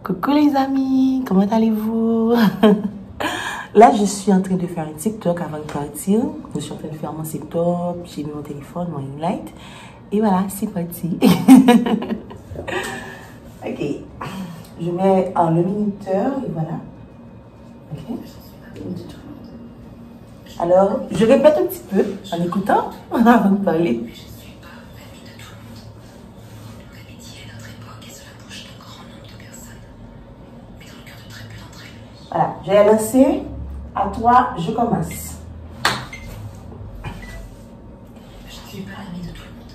Coucou les amis, comment allez-vous? Là, je suis en train de faire un TikTok avant de partir. Je suis en train de faire mon setup, j'ai mis mon téléphone, mon ring light. Et voilà, c'est parti. Ok, je mets le minuteur et voilà. Ok. Alors, je répète un petit peu en écoutant avant de parler. Voilà, je vais lancer. À toi, je commence. Je ne suis pas l'ami de tout le monde.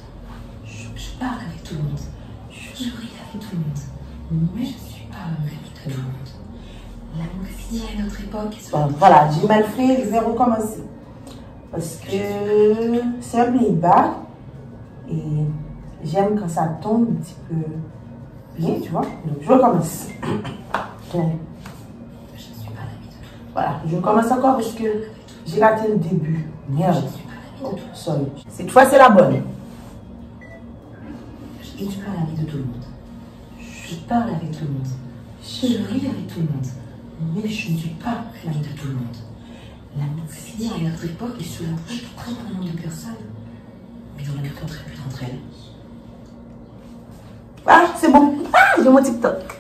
Je parle avec tout le monde. Je ris avec tout le monde. Mais je ne suis pas l'ami de tout le monde. L'amitié à notre époque. Bon, voilà, j'ai mal fait, je vais recommencer. Parce que c'est un playback et j'aime quand ça tombe un petit peu bien, tu vois. Donc, je recommence. Voilà, je commence encore parce que j'ai raté le début. Merde. Oh, sorry. Cette fois, c'est la bonne. Je ne suis pas l'ami de tout le monde. Je parle avec tout le monde. Je ris avec tout le monde. Mais je ne suis pas l'ami de tout le monde. L'amitié à notre époque est sous la bouche de très grand nombre de personnes. Mais dans le cœur très peu d'entre elles. Ah, c'est bon. Ah, j'ai mon TikTok.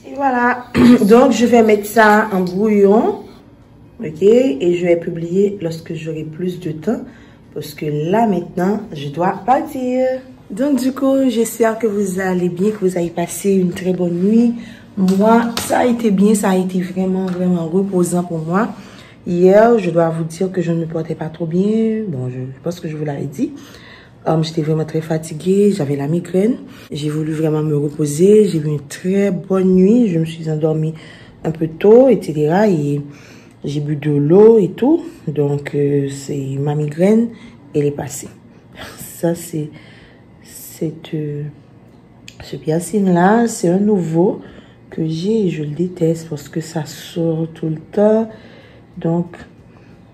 Et voilà, donc je vais mettre ça en brouillon, ok, et je vais publier lorsque j'aurai plus de temps, parce que là maintenant, je dois partir. Donc du coup, j'espère que vous allez bien, que vous avez passé une très bonne nuit. Moi, ça a été bien, ça a été vraiment reposant pour moi. Hier, je dois vous dire que je ne me portais pas trop bien, bon, je pense que je vous l'avais dit. J'étais vraiment très fatiguée, j'avais la migraine. J'ai voulu vraiment me reposer. J'ai eu une très bonne nuit. Je me suis endormie un peu tôt, etc. Et j'ai bu de l'eau et tout. Donc, c'est ma migraine, elle est passée. Ça, ce Piacine-là, c'est un nouveau que j'ai et je le déteste parce que ça sort tout le temps. Donc,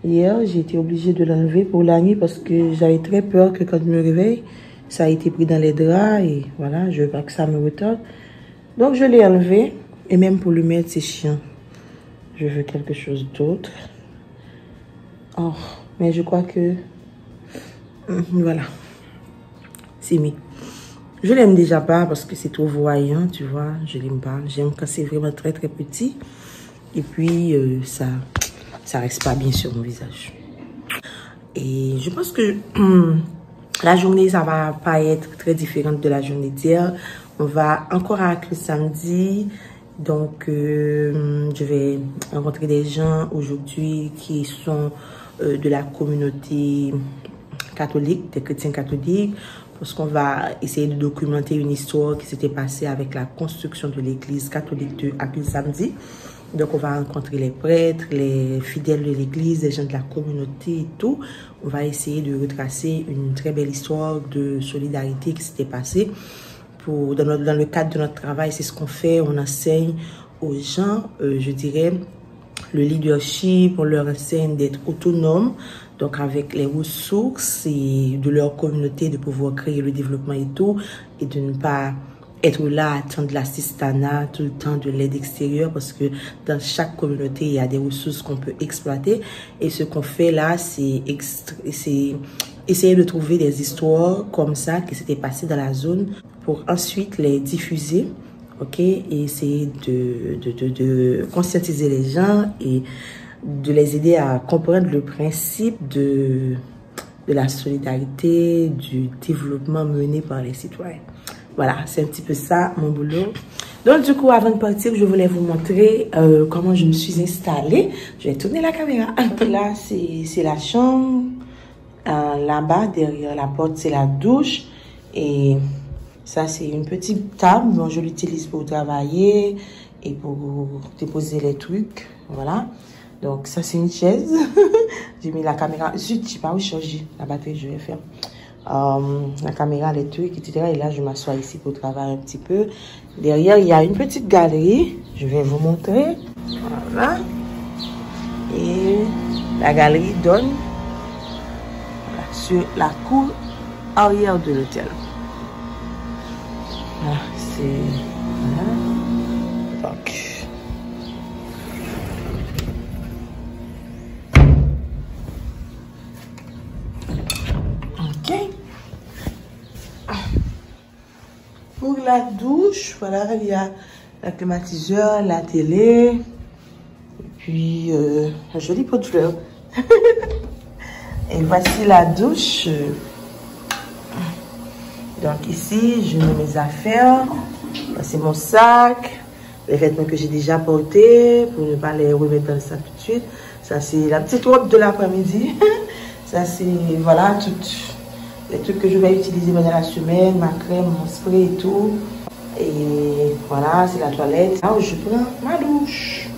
hier, j'ai été obligée de l'enlever pour la nuit parce que j'avais très peur que quand je me réveille, ça a été pris dans les draps et voilà, je veux pas que ça me retarde. Donc, je l'ai enlevé et même pour le mettre, c'est chiant. Je veux quelque chose d'autre. Oh, mais je crois que... voilà. C'est mis. Je l'aime déjà pas parce que c'est trop voyant, tu vois. Je l'aime pas. J'aime quand c'est vraiment très petit. Et puis, ça reste pas bien sur mon visage. Et je pense que la journée, ça va pas être très différente de la journée d'hier. On va encore à le samedi. Donc, je vais rencontrer des gens aujourd'hui qui sont de la communauté catholique, des chrétiens catholiques, parce qu'on va essayer de documenter une histoire qui s'était passée avec la construction de l'église catholique de Akil samedi. Donc, on va rencontrer les prêtres, les fidèles de l'église, les gens de la communauté et tout. On va essayer de retracer une très belle histoire de solidarité qui s'était passée. Dans le cadre de notre travail, c'est ce qu'on fait. On enseigne aux gens, je dirais, le leadership. On leur enseigne d'être autonomes, donc avec les ressources et de leur communauté, de pouvoir créer le développement et tout, et de ne pas être là à attendre l'assistanat tout le temps, de l'aide extérieure, parce que dans chaque communauté, il y a des ressources qu'on peut exploiter. Et ce qu'on fait là, c'est essayer de trouver des histoires comme ça qui s'étaient passées dans la zone pour ensuite les diffuser, ok, et essayer de conscientiser les gens et de les aider à comprendre le principe de la solidarité, du développement mené par les citoyens. Voilà, c'est un petit peu ça, mon boulot. Donc, du coup, avant de partir, je voulais vous montrer comment je me suis installée. Je vais tourner la caméra. Là, c'est la chambre. Là-bas, derrière la porte, c'est la douche. Et ça, c'est une petite table. Bon, je l'utilise pour travailler et pour déposer les trucs. Voilà. Donc, ça, c'est une chaise. J'ai mis la caméra. Je ne sais pas où changer la batterie, je vais faire. la caméra, les trucs, etc. Et là, je m'assois ici pour travailler un petit peu. Derrière, il y a une petite galerie. Je vais vous montrer. Voilà. Et la galerie donne sur la cour arrière de l'hôtel. Voilà, c'est... Voilà. Donc... Pour la douche, voilà, il y a la climatiseur, la télé, et puis un joli pot de fleurs. Et voici la douche. Donc ici, je mets mes affaires. Voici mon sac, les vêtements que j'ai déjà portés, pour ne pas les remettre dans le sac tout de suite. Ça, c'est la petite robe de l'après-midi. Ça, c'est, voilà, toutes les trucs que je vais utiliser pendant la semaine, ma crème, mon spray et tout. Et voilà, c'est la toilette. Là où je prends ma douche.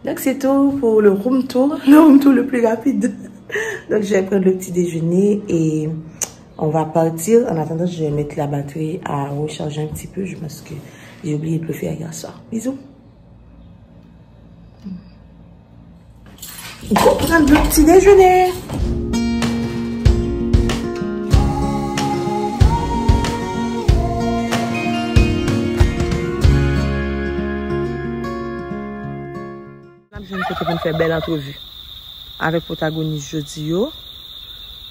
Donc c'est tout pour le room tour le plus rapide. Donc je vais prendre le petit déjeuner et on va partir. En attendant, je vais mettre la batterie à recharger un petit peu. Je pense que j'ai oublié de le faire hier soir. Bisous. On va prendre le petit déjeuner. Je vais faire une belle entrevue avec le protagoniste jeudi.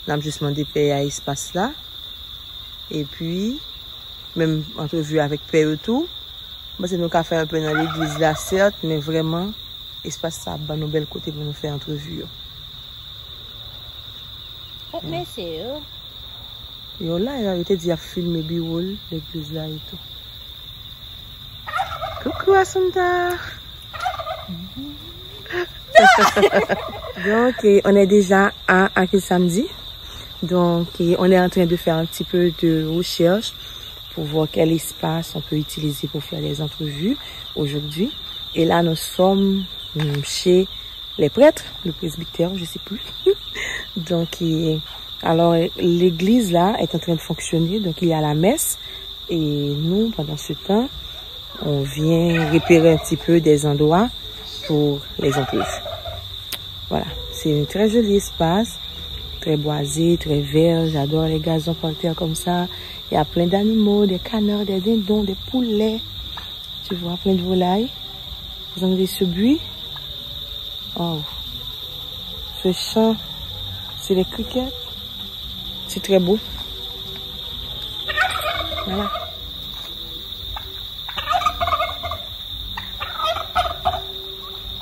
Là, je juste demandé payer à l'espace là. Et puis, même entrevue avec Père et tout. Moi, c'est nous qui avons fait un peu dans l'église là, certes, mais vraiment, l'espace ça a nos belles côtés pour nous faire entrevue. Mais c'est eux. Yo là, il a été dit à filmer Biwol, l'église là et tout. Coucou Assunta. Donc, on est déjà à Akil Samedi. Donc, on est en train de faire un petit peu de recherche pour voir quel espace on peut utiliser pour faire les entrevues aujourd'hui. Et là, nous sommes chez les prêtres, le presbytère, je sais plus. Donc, alors, l'église là est en train de fonctionner. Donc, il y a la messe. Et nous, pendant ce temps, on vient repérer un petit peu des endroits pour les entrevues. Voilà, c'est un très joli espace, très boisé, très vert. J'adore les gazons par terre comme ça. Il y a plein d'animaux, des canards, des dindons, des poulets. Tu vois, plein de volailles. Vous entendez ce bruit? Oh, ce chant, c'est les criquets. C'est très beau. Voilà.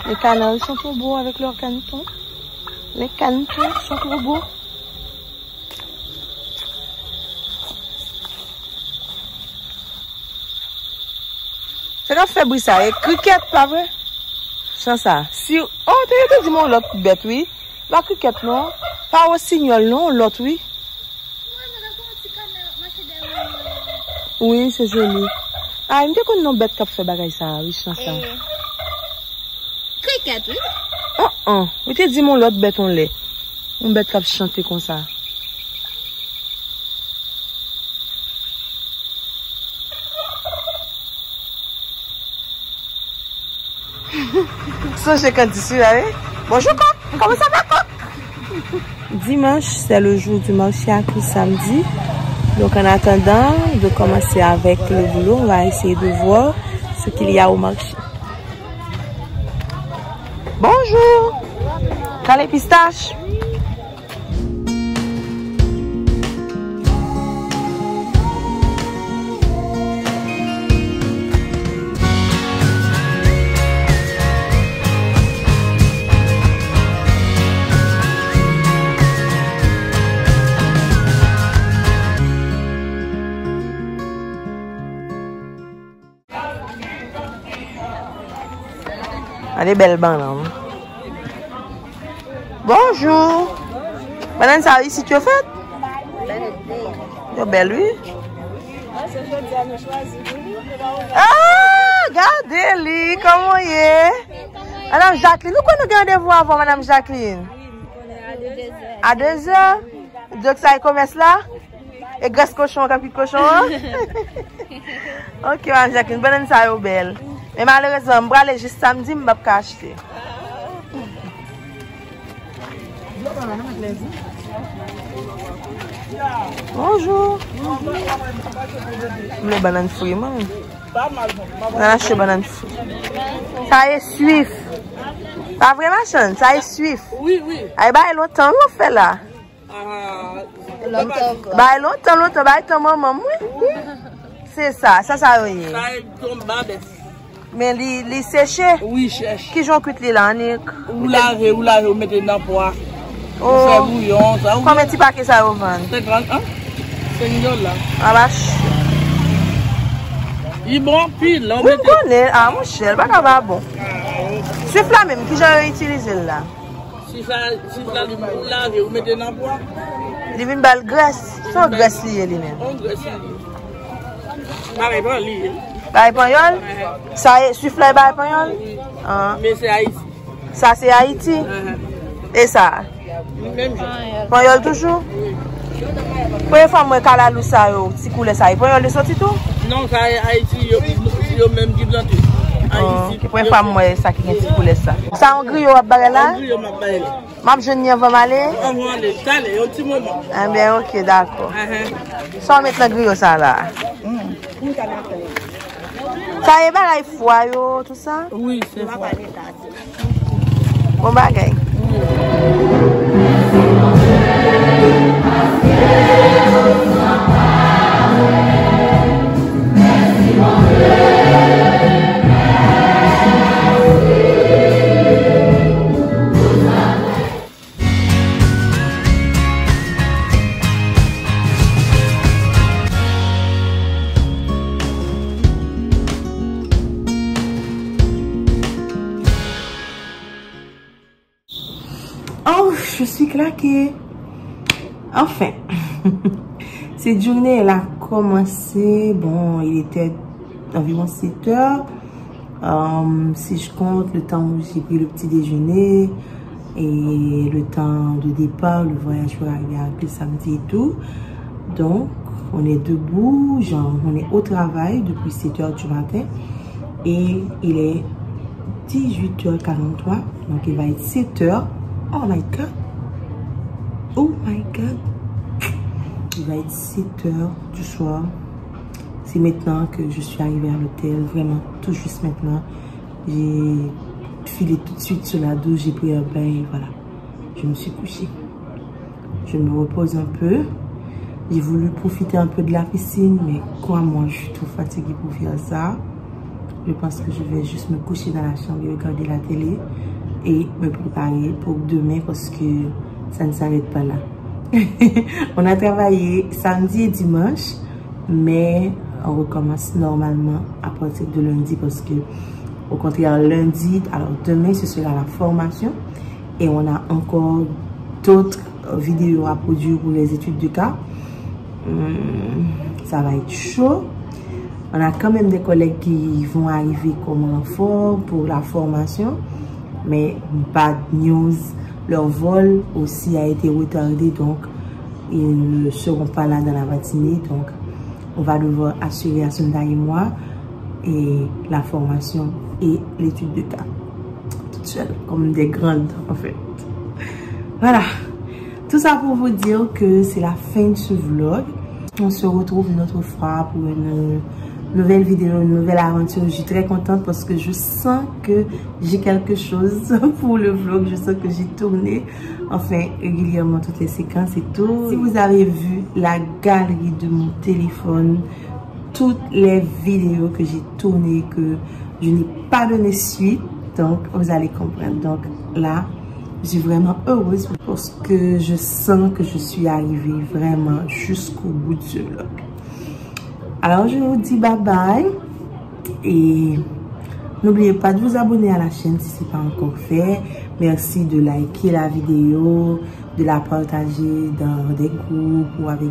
Les canards sont trop beaux avec leurs canetons. Les canetons sont trop beaux. C'est quand fait bruit ça, et cricket, pas vrai? Sans ça. Si, oh, tu dis mon l'autre bête, oui. La cricket, non. Pas au signal, non, l'autre, oui. Oui, c'est joli. Ah, il me dit qu'on a une bête qui fait bagaille ça, oui, sans ça. Cricket, oui. Oh, oui, tu dis mon l'autre bête, on l'est. Une bête qui chante comme ça. Ça, c'est quand tu suis là, hein? Bonjour, comment ça va, quoi? Dimanche, c'est le jour du marché à Akil Samedi. Donc, en attendant de commencer avec le boulot, on va essayer de voir ce qu'il y a au marché. Bonjour! T'as les pistaches? Elle est belle, banane. Bonjour. Madame, ça ici tu as fait? Belle, oui. Ah, regardez-les, comment il est. Madame Jacqueline, nous connaissons rendez-vous avant Madame Jacqueline? À 2h. Donc ça y commerce là? Et graisse cochon, capi cochon? Ok, Madame Jacqueline, bonne ça est belle. Mais malheureusement, je vais aller juste samedi, je ne vais pas acheter. Bonjour. Les bananes fruits, moi. On a acheté bananes fruits. Ça est suif. Pas vraiment, ça est suif. Oui, oui. Ah, bah, longtemps, on fait là. Bah, longtemps, maman, oui. C'est ça, oui. Ça tombe bas, mais les séché? Oui, cherche. Qui j'en cuite les là, Nick? Ou laver, vous mettez dans le poids. Oh. C'est bouillon, ça. Combien de paquets ça vous vend? 50, hein? C'est une là. Ah, vache. Il est bon, pile, là. Oui, je connais. Ah, mon cher, pas grave, bon. Suif là même, qui j'ai utilisé là? Si ça, vous lavez, vous mettez dans le poids. Il y a une belle graisse. C'est une graisse liée, lui-même. On graisse pareil, pas lié. Baye Panyol? Ça est, suif là, Baye Panyol? Ah. Mais c'est Haïti. Ça, c'est Haïti? Et ça? Même chose. Panyol toujours? Première fois, moi, Kalalou, ça, si coulé ça, Panyol de sorti tout? Non, ça Haïti, yo même qui plante. Haïti. Première fois, moi, ça qui est coulé ça. Ça, en griot, à barre là? En griot, ma barre là. Mam, je n'y vais aller? On va aller, allez, un petit moment. Ah bien, ok, d'accord. Sans mettre le griot, ça, là. Ça y est, bah, il faut, tout ça? Oui, c'est froid. Bon bagay. Oh, je suis claquée. Enfin, cette journée, elle a commencé. Bon, il était environ 7 heures. Si je compte le temps où j'ai pris le petit déjeuner et le temps de départ, le voyage pour arriver le samedi et tout. Donc, on est debout, genre, on est au travail depuis 7 heures du matin. Et il est 18h43. Donc, il va être 7 heures. Oh my god. Oh my god. Il va être 7 heures du soir. C'est maintenant que je suis arrivée à l'hôtel. Vraiment, tout juste maintenant. J'ai filé tout de suite sur la douche. J'ai pris un bain et voilà. Je me suis couchée. Je me repose un peu. J'ai voulu profiter un peu de la piscine. Mais quoi, moi, je suis trop fatiguée pour faire ça. Je pense que je vais juste me coucher dans la chambre et regarder la télé. Et me préparer pour demain parce que ça ne s'arrête pas là. On a travaillé samedi et dimanche, mais on recommence normalement à partir de lundi parce que, au contraire, lundi, alors demain ce sera la formation et on a encore d'autres vidéos à produire pour les études de cas. Ça va être chaud. On a quand même des collègues qui vont arriver comme renfort pour la formation. Mais bad news, leur vol aussi a été retardé, donc ils ne seront pas là dans la matinée. Donc on va devoir assurer à Sunda et moi et la formation et l'étude de cas. Toutes seules, comme des grandes en fait. Voilà, tout ça pour vous dire que c'est la fin de ce vlog. On se retrouve une autre fois pour une nouvelle vidéo, une nouvelle aventure. Je suis très contente parce que je sens que j'ai quelque chose pour le vlog. Je sens que j'ai tourné enfin régulièrement toutes les séquences et tout. Si vous avez vu la galerie de mon téléphone, toutes les vidéos que j'ai tournées, que je n'ai pas donné suite, donc vous allez comprendre. Donc là, je suis vraiment heureuse parce que je sens que je suis arrivée vraiment jusqu'au bout de ce vlog. Alors, je vous dis bye bye et n'oubliez pas de vous abonner à la chaîne si ce n'est pas encore fait. Merci de liker la vidéo, de la partager dans des groupes ou avec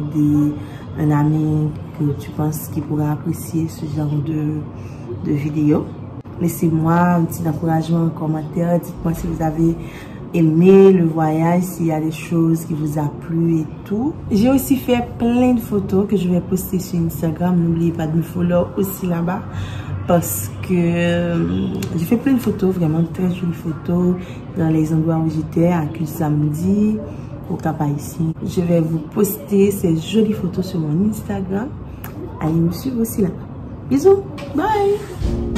un ami que tu penses qu'il pourra apprécier ce genre de vidéo. Laissez-moi un petit encouragement en commentaire. Dites-moi si vous avez aimé le voyage, s'il y a des choses qui vous a plu et tout. J'ai aussi fait plein de photos que je vais poster sur Instagram. N'oubliez pas de me follow aussi là-bas. Parce que j'ai fait plein de photos, vraiment très jolies photos dans les endroits où j'étais, à Cul Samedi, au Cap Haïtien. Je vais vous poster ces jolies photos sur mon Instagram. Allez me suivre aussi là. Bisous, bye!